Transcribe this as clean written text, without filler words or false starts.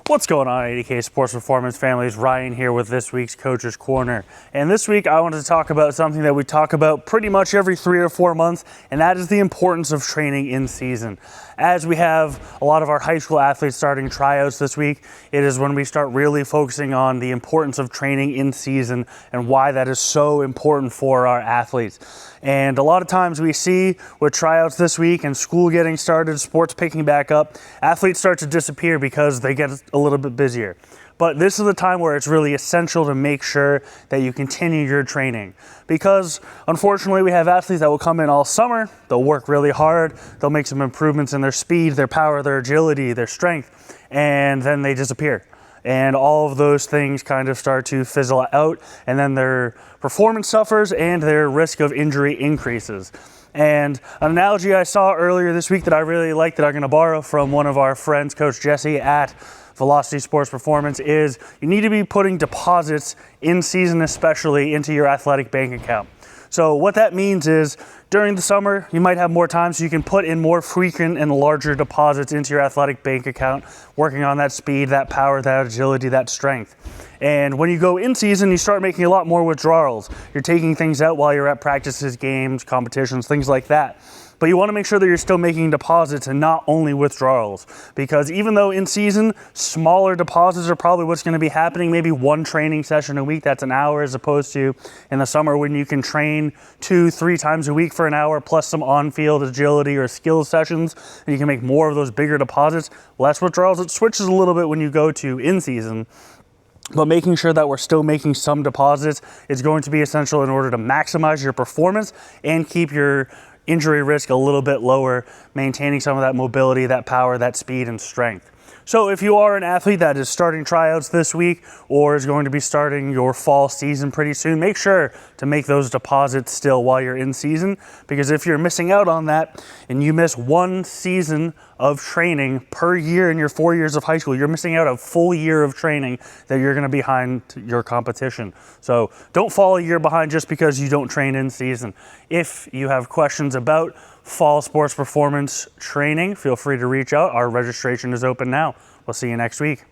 What's going on, 80K Sports Performance families? Ryan here with this week's Coach's Corner. And this week I wanted to talk about something that we talk about pretty much every 3 or 4 months, and that is the importance of training in season. As we have a lot of our high school athletes starting tryouts this week, it is when we start really focusing on the importance of training in season and why that is so important for our athletes. And a lot of times we see with tryouts this week and school getting started, sports picking back up, athletes start to disappear because they get a little bit busier. But this is the time where it's really essential to make sure that you continue your training, because unfortunately we have athletes that will come in all summer, they'll work really hard, they'll make some improvements in their speed, their power, their agility, their strength, and then they disappear. And all of those things kind of start to fizzle out, and then their performance suffers and their risk of injury increases. And an analogy I saw earlier this week that I really like that I'm going to borrow from one of our friends, Coach Jesse at Velocity Sports Performance, is you need to be putting deposits in season, especially into your athletic bank account. So what that means is during the summer, you might have more time, so you can put in more frequent and larger deposits into your athletic bank account, working on that speed, that power, that agility, that strength. And when you go in season, you start making a lot more withdrawals. You're taking things out while you're at practices, games, competitions, things like that. But you want to make sure that you're still making deposits and not only withdrawals, because even though in season, smaller deposits are probably what's going to be happening, maybe one training session a week, that's an hour, as opposed to in the summer when you can train 2-3 times a week for an hour, plus some on-field agility or skills sessions, and you can make more of those bigger deposits, less withdrawals. It switches a little bit when you go to in season. But making sure that we're still making some deposits is going to be essential in order to maximize your performance and keep your injury risk a little bit lower, maintaining some of that mobility, that power, that speed and strength. So if you are an athlete that is starting tryouts this week or is going to be starting your fall season pretty soon, make sure to make those deposits still while you're in season, because if you're missing out on that and you miss one season of training per year in your 4 years of high school, you're missing out a full year of training that you're going to be behind your competition. So don't fall a year behind just because you don't train in season. If you have questions about fall sports performance training, feel free to reach out. Our registration is open now. We'll see you next week.